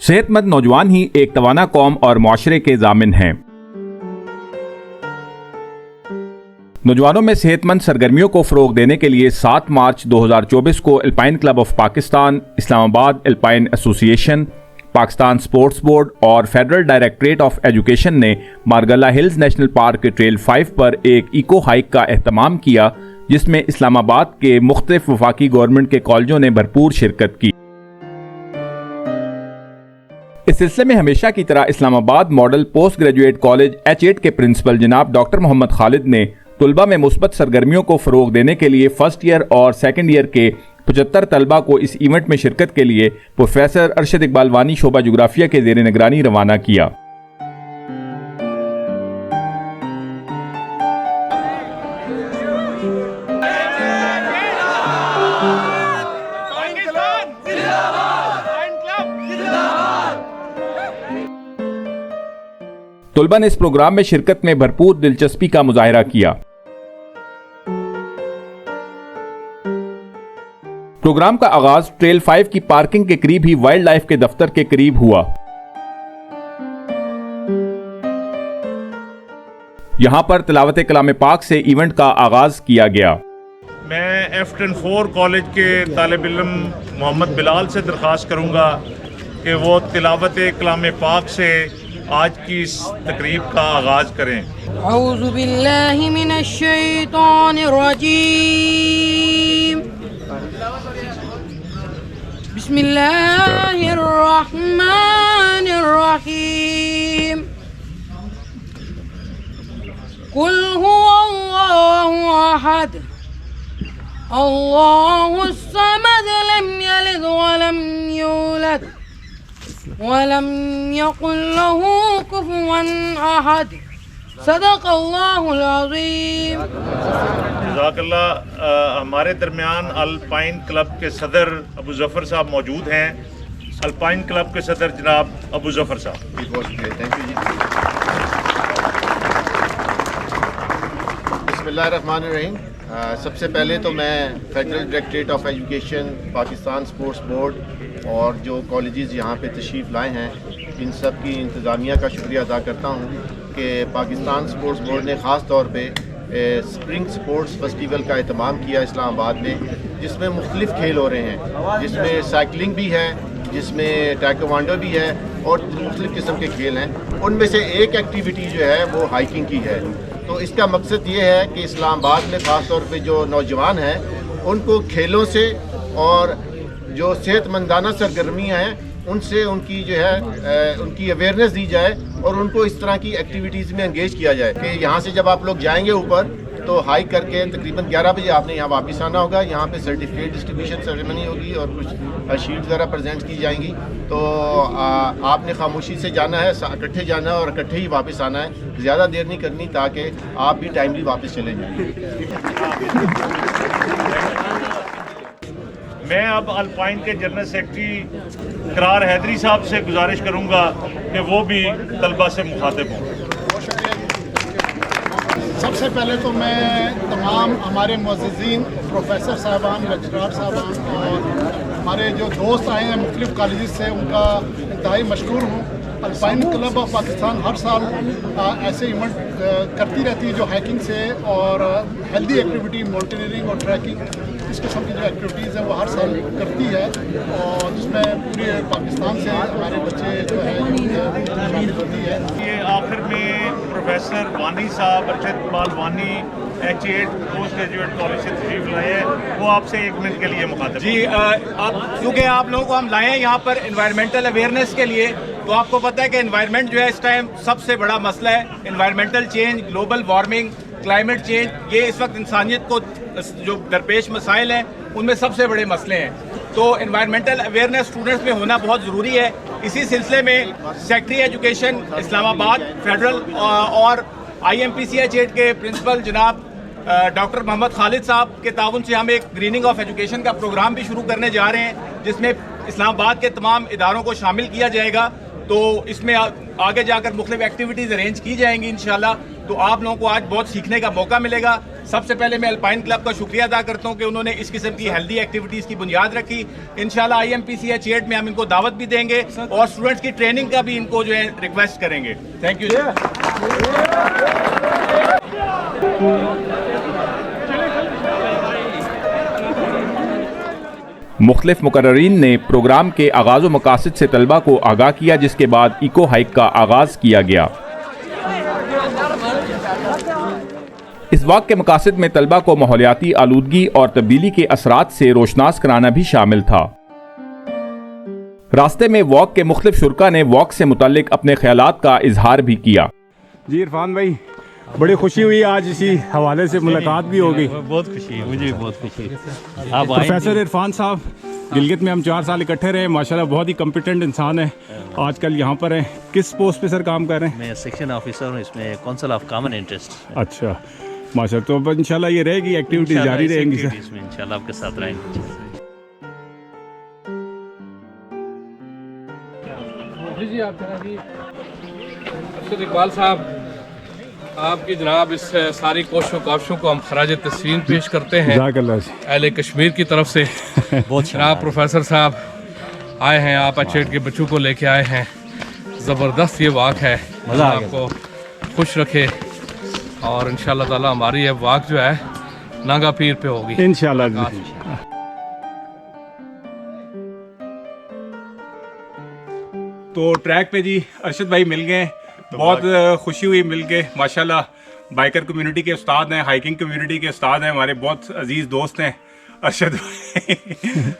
सेहतमंद नौजवान ही एक तवाना कौम और मुआशरे के ज़ामिन हैं। नौजवानों में सेहतमंद सरगर्मियों को फ़रोग देने के लिए 7 मार्च 2024 को alpine club of Pakistan, Islamabad alpine association, Pakistan sports board और फेडरल डायरेक्टरेट ऑफ एजुकेशन ने Margalla hills national park trail 5 पर एक इको हाइक का एहतमाम किया, जिसमें इस्लामाबाद के मुख्तलिफ वफाकी गवर्नमेंट के कॉलेजों ने भरपूर शिरकत की। इस सिलसिले में हमेशा की तरह Islamabad model post graduate college H8 के प्रिंसिपल जनाब डॉक्टर मोहम्मद खालिद ने तलबा में मुस्बत सरगर्मियों को फ़रोग देने के लिए फर्स्ट ईयर और सेकेंड ईयर के 75 तलबा को इस इवेंट में शिरकत के लिए प्रोफेसर अरशद इकबाल वानी शोबा जोग्राफिया के ज़ेर निगरानी रवाना किया। तलबा ने इस प्रोग्राम में शिरकत में भरपूर दिलचस्पी का मुजाहिरा किया। प्रोग्राम का आगाज ट्रेल 5 की पार्किंग के करीब ही वाइल्ड लाइफ के दफ्तर के करीब हुआ। यहां पर तिलावत कलाम पाक से इवेंट का आगाज किया गया। मैं F104 कॉलेज के तालिब इल्म मोहम्मद बिलाल से दरख्वास्त करूंगा कि वो तिलावत कलाम पाक से आज की इस तकरीब का आगाज करें। औज़ु बिल्लाहि मिनश शैतानिर रजीम। बिस्मिल्लाहिर रहमानिर रहीम। कुल हुवल्लाहु अहद अल्लाहुस समद लम यलिद वलम यूलद वलम यकुल लहू कुफुवन अहद। सदक़ल्लाहुल अज़ीम। जज़ाकल्लाह। हमारे दरमियान अल्पाइन क्लब के सदर अबू ज़फ़र साहब मौजूद हैं। अल्पाइन क्लब के सदर जनाब अबू ज़फ़र साहब। थैंक यू जी। बिस्मिल्लाहिर्रहमानिर्रहीम। सबसे पहले तो मैं federal directorate of education, Pakistan sports board और जो कॉलेजेस यहाँ पे तशरीफ़ लाए हैं, इन सब की इंतज़ामिया का शुक्रिया अदा करता हूँ कि पाकिस्तान स्पोर्ट्स बोर्ड ने ख़ास तौर पे स्प्रिंग स्पोर्ट्स फेस्टिवल का एहतमाम किया इस्लामाबाद में, जिसमें मुख्तलिफ़ खेल हो रहे हैं, जिसमें साइकिलिंग भी है, जिसमें टाइकोवांडो भी है और मुख्तलिफ़ किस्म के खेल हैं। उनमें से एक एक्टिविटी जो है वो हाइकिंग की है। तो इसका मकसद ये है कि इस्लामाबाद में ख़ास तौर पे जो नौजवान हैं उनको खेलों से और जो सेहतमंदाना सरगर्मियाँ हैं उनसे उनकी जो है उनकी अवेयरनेस दी जाए और उनको इस तरह की एक्टिविटीज़ में एंगेज किया जाए कि यहाँ से जब आप लोग जाएंगे ऊपर तो हाइक करके तकरीबन 11 बजे आपने यहाँ वापस आना होगा। यहाँ पे सर्टिफिकेट डिस्ट्रीब्यूशन सेरेमनी होगी और कुछ शीट वगैरह प्रेजेंट की जाएंगी। तो आपने खामोशी से जाना है, इकट्ठे जाना है और इकट्ठे ही वापस आना है, ज़्यादा देर नहीं करनी ताकि आप भी टाइमली वापस चले जाएँ। मैं अब अल्पाइन के जनरल सेक्रेटरी करार हैदरी साहब से गुजारिश करूंगा कि वो भी तलबा से मुखातिब हों। सबसे पहले तो मैं तमाम हमारे मुअज़्ज़िज़ीन, प्रोफेसर साहबान, लेक्चरार साहबान और हमारे जो दोस्त आए हैं मुख्तलिफ़ कॉलेजेस से, उनका इंतहाई मशकूर हूँ। अल्पाइन क्लब ऑफ पाकिस्तान हर साल ऐसे इवेंट करती रहती है जो हाइकिंग से और हेल्दी एक्टिविटी, माउंटेनियरिंग और ट्रैकिंग, इस किस्म की जो एक्टिविटीज़ हैं वो हर साल करती है और जिसमें पूरे पाकिस्तान से हमारे बच्चे जो है शामिल होती है। ये आखिर में प्रोफेसर वानी साहब, अरशद इकबाल वानी H8 पोस्ट ग्रेजुएट कॉलेज से तशरीफ लाए हैं, वो आपसे 1 मिनट के लिए मुखातिब जी। क्योंकि आप लोगों को हम लाए हैं यहाँ पर एनवायरमेंटल अवेयरनेस के लिए, तो आपको पता है कि एनवायरनमेंट जो है इस टाइम सबसे बड़ा मसला है। Environmental change, global warming, climate change, ये इस वक्त इंसानियत को जो दरपेश मसाइल हैं उनमें सबसे बड़े मसले हैं। तो एनवायरमेंटल अवेयरनेस स्टूडेंट्स में होना बहुत ज़रूरी है। इसी सिलसिले में सेक्रेटरी एजुकेशन इस्लामाबाद फेडरल और IMPC H8 के प्रिंसिपल जनाब डॉक्टर मोहम्मद खालिद साहब के ताउन से हम एक ग्रीनिंग ऑफ एजुकेशन का प्रोग्राम भी शुरू करने जा रहे हैं, जिसमें इस्लामाबाद के तमाम इदारों को शामिल किया जाएगा। तो इसमें आगे जाकर मुख्तलिफ एक्टिविटीज़ अरेंज की जाएंगी इंशाल्लाह। तो आप लोगों को आज बहुत सीखने का मौका मिलेगा। सबसे पहले मैं अल्पाइन क्लब का शुक्रिया अदा करता हूं कि उन्होंने इस किस्म की हेल्दी एक्टिविटीज़ की बुनियाद रखी। इंशाल्लाह IMPC H8 में हम इनको दावत भी देंगे और स्टूडेंट्स की ट्रेनिंग का भी इनको जो है रिक्वेस्ट करेंगे। Thank you. मुख्तलिफ मुकर्ररीन ने प्रोग्राम के आगाज़ व मकासद से तलबा को आगाह किया, जिसके बाद इको हाइक का आगाज़ किया गया। इस वाक़ के मकासद में तलबा को माहौलियाती आलूदगी और तब्दीली के असरात से रोशनास कराना भी शामिल था। रास्ते में वॉक के मुख्तलिफ शुरका ने वॉक से मुताल्लिक अपने ख्यालात का इजहार भी किया। जी इरफान भाई, बड़ी खुशी हुई आज इसी हवाले से मुलाकात भी हो गई। बहुत खुशी है, मुझे भी बहुत खुशी है। आप प्रोफेसर इरफान साहब, गिलगित में हम 4 साल इकट्ठे रहे, माशाल्लाह बहुत ही कॉम्पिटेंट इंसान है। आजकल यहाँ पर हैं, किस पोस्ट पे सर काम कर रहे हैं? मैं सेक्शन ऑफिसर हूँ, इसमें काउंसिल ऑफ कॉमन इंटरेस्ट। अच्छा माशाल्लाह, तो अब इंशाल्लाह ये रहेगी, एक्टिविटीज जारी रहेंगी सर? इसमें इंशाल्लाह आपके साथ रहेंगे। जी आप इकबाल साहब, आपकी जनाब इस सारी कोशिशों काविशों को हम खराज तस्लीम पेश करते हैं अहले कश्मीर की तरफ से। जनाब प्रोफेसर साहब आए हैं, आप H8 के बच्चों को लेके आए हैं। ज़बरदस्त ये वाक़ है, आपको खुश रखे और इंशाल्लाह ताला हमारी ये वाक़ जो है नागा पीर पे होगी इंशाल्लाह। तो ट्रैक पे जी अरशद भाई मिल गए, बहुत खुशी हुई मिल के। माशाल्लाह बाइकर कम्युनिटी के उस्ताद हैं, हाइकिंग कम्युनिटी के उस्ताद हैं, हमारे बहुत अजीज़ दोस्त हैं अरशद भाई।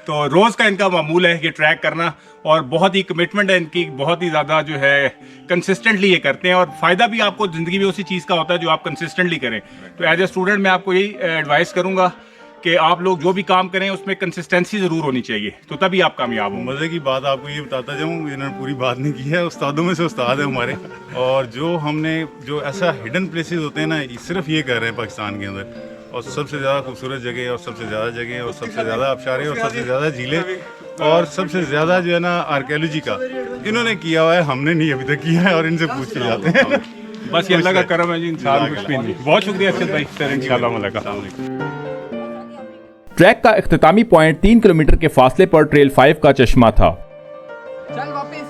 तो रोज़ का इनका मामूल है ये ट्रैक करना और बहुत ही कमिटमेंट है इनकी, बहुत ही ज़्यादा जो है कंसिस्टेंटली ये करते हैं और फ़ायदा भी आपको ज़िंदगी में उसी चीज़ का होता है जो आप कंसिस्टेंटली करें। तो एज ए स्टूडेंट मैं आपको यही एडवाइस करूँगा कि आप लोग जो भी काम करें उसमें कंसिस्टेंसी ज़रूर होनी चाहिए, तो तभी आप कामयाब हों। मज़े की बात आपको ये बताता जाऊँ, इन्होंने पूरी बात नहीं की है, उस्तादों में से उस्ताद है हमारे। और जो हमने जो ऐसा हिडन प्लेसेस होते हैं ना, सिर्फ ये कर रहे हैं पाकिस्तान के अंदर, और सबसे ज़्यादा खूबसूरत जगह और सबसे ज़्यादा जगह और सबसे ज़्यादा आबशारें और सबसे ज़्यादा झीलें और सबसे ज़्यादा जो है ना आर्कियोलॉजी का इन्होंने किया हुआ है, हमने नहीं अभी तक किया है और इनसे पूछ के जाते हैं। बस ये अल्लाह का करम है जी, इंसान कुछ भी नहीं। बहुत शुक्रिया अरशद भाई, सर इंशाल्लाह मुलाकात। ट्रैक का इख्तितामी पॉइंट 3 किलोमीटर के फासले पर ट्रेल 5 का चश्मा था। चल वापस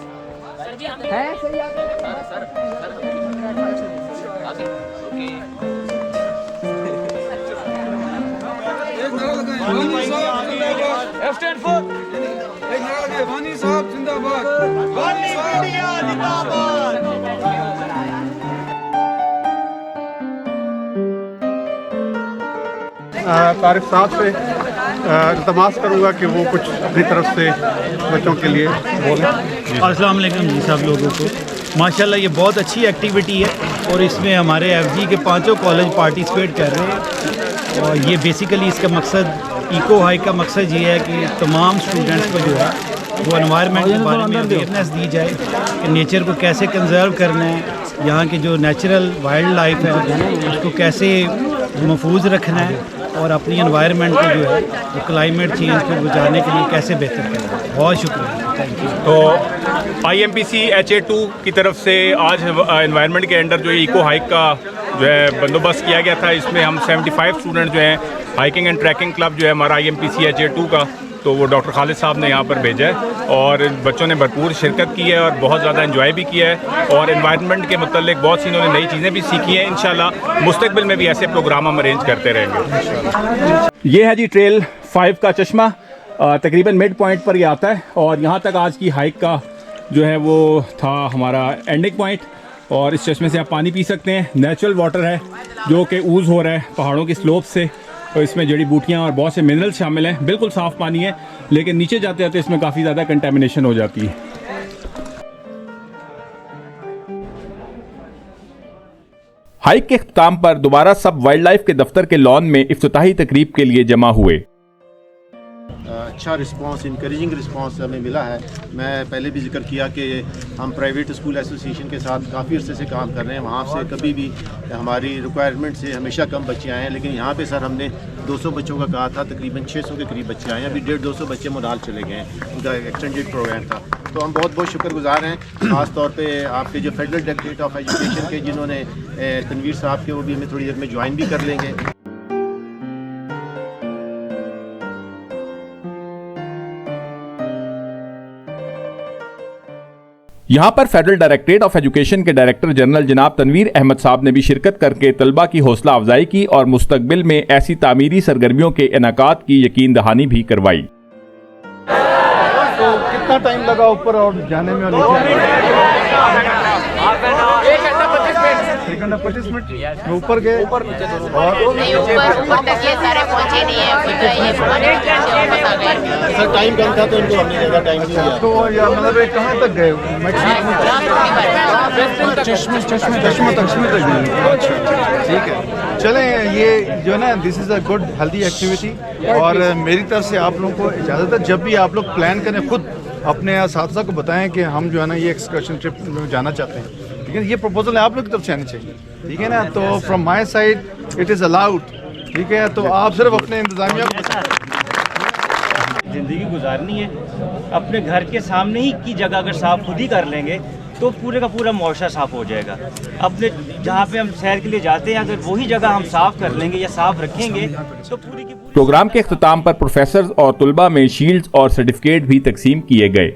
तारिफ साहब से इल्तमास करूँगा कि वो कुछ अपनी तरफ से बच्चों के लिए बोलें। अस्सलाम वालेकुम जी सब लोगों को। माशाल्लाह ये बहुत अच्छी एक्टिविटी है और इसमें हमारे FG के 5 कॉलेज पार्टिसिपेट कर रहे हैं। और ये बेसिकली इसका मकसद इको हाइक का मकसद ये है कि तमाम स्टूडेंट्स को जो है वो एनवायरनमेंट के बारे में अवेयरनेस दी जाए कि नेचर को कैसे कंजर्व करना है, यहाँ के जो नेचुरल वाइल्ड लाइफ है उसको कैसे महफूज रखना है और अपनी एनवायरनमेंट को जो है वो क्लाइमेट चेंज को बचाने के लिए कैसे बेहतर करना है। बहुत शुक्रिया, थैंक यू। तो IMPC H8 की तरफ से आज एनवायरनमेंट के अंडर जो इको हाइक का जो है बंदोबस्त किया गया था, इसमें हम 75 स्टूडेंट जो हैं हाइकिंग एंड ट्रैकिंग क्लब जो है हमारा IMPC H8 का, तो वो डॉक्टर खालिद साहब ने यहाँ पर भेजा है और बच्चों ने भरपूर शिरकत की है और बहुत ज़्यादा एंजॉय भी किया है और एनवायरनमेंट के मतलब बहुत सी इन्होंने नई चीज़ें भी सीखी हैं। इंशाल्लाह मुस्तकबिल में भी ऐसे प्रोग्राम हम अरेंज करते रहेंगे। ये है जी ट्रेल 5 का चश्मा, तकरीबन मिड पॉइंट पर ये आता है और यहाँ तक आज की हाइक का जो है वो था हमारा एंडिंग पॉइंट। और इस चश्मे से आप पानी पी सकते हैं, नेचुरल वाटर है जो कि ऊज़ हो रहा है पहाड़ों की स्लोप से और इसमें जड़ी बूटियाँ और बहुत से मिनरल्स शामिल हैं। बिल्कुल साफ़ पानी है, लेकिन नीचे जाते जाते इसमें काफ़ी ज़्यादा कंटेमिनेशन हो जाती है। हाइक के इख्तिताम पर दोबारा सब वाइल्ड लाइफ के दफ्तर के लॉन में इफ्तिताही तकरीब के लिए जमा हुए। अच्छा रिस्पांस, इनकरेजिंग रिस्पांस हमें मिला है। मैं पहले भी जिक्र किया कि हम प्राइवेट स्कूल एसोसिएशन के साथ काफ़ी अर्से से काम कर रहे हैं, वहाँ से कभी भी हमारी रिक्वायरमेंट से हमेशा कम बच्चे आए हैं, लेकिन यहाँ पे सर हमने 200 बच्चों का कहा था, तकरीबन 600 के करीब बच्चे आए हैं। अभी 150-200 बच्चे मुनाल चले गए हैं, उनका एक्सटेंडेड प्रोग्राम था। तो हम बहुत बहुत शुक्रगुजार हैं, ख़ास तौर पे आपके जो फेडरल डायरेक्टरेट ऑफ एजुकेशन के जिन्होंने तनवीर साहब के, वो भी हमें थोड़ी देर में ज्वाइन भी कर लेंगे। यहाँ पर फेडरल डायरेक्टरेट ऑफ एजुकेशन के डायरेक्टर जनरल जनाब तनवीर अहमद साहब ने भी शिरकत करके तलबा की हौसला अफजाई की और मुस्तकबिल में ऐसी तामीरी सरगर्मियों के इनाकात की यकीन दहानी भी करवाई। तो कितना टाइम लगा ऊपर और जाने में? 1 घंटा 25 मिनट में ऊपर गए और ऊपर तक ये सारे पहुंचे नहीं है। सर टाइम कम था तो इनको हमने ज़्यादा टाइम दिया। तो या मतलब ये कहाँ तक गए? चश्मे तक गए। अच्छा ठीक है, चलें। ये जो है ना, this is a good healthy activity और मेरी तरफ से आप लोगों को इजाज़त है, जब भी आप लोग प्लान करें खुद अपने साथ को बताएं कि हम जो है ना ये एक्सकर्शन ट्रिप जाना चाहते हैं, ठीक है। ये प्रपोजल है आप लोग की तरफ से आनी चाहिए, ठीक है ना। तो from my side it is allowed, ठीक है। तो आप सिर्फ अपने इंतजामिया को ज़िंदगी गुजारनी है, अपने घर के सामने ही की जगह अगर साफ़ खुद ही कर लेंगे तो पूरे का पूरा मुआशरा साफ़ हो जाएगा। अपने जहाँ पे हम सैर के लिए जाते हैं अगर वही जगह हम साफ़ कर लेंगे या साफ़ रखेंगे तो पूरी की। प्रोग्राम के अख्ताम पर प्रोफेसर और तुलबा में शील्ड्स और सर्टिफिकेट भी तकसीम किए गए।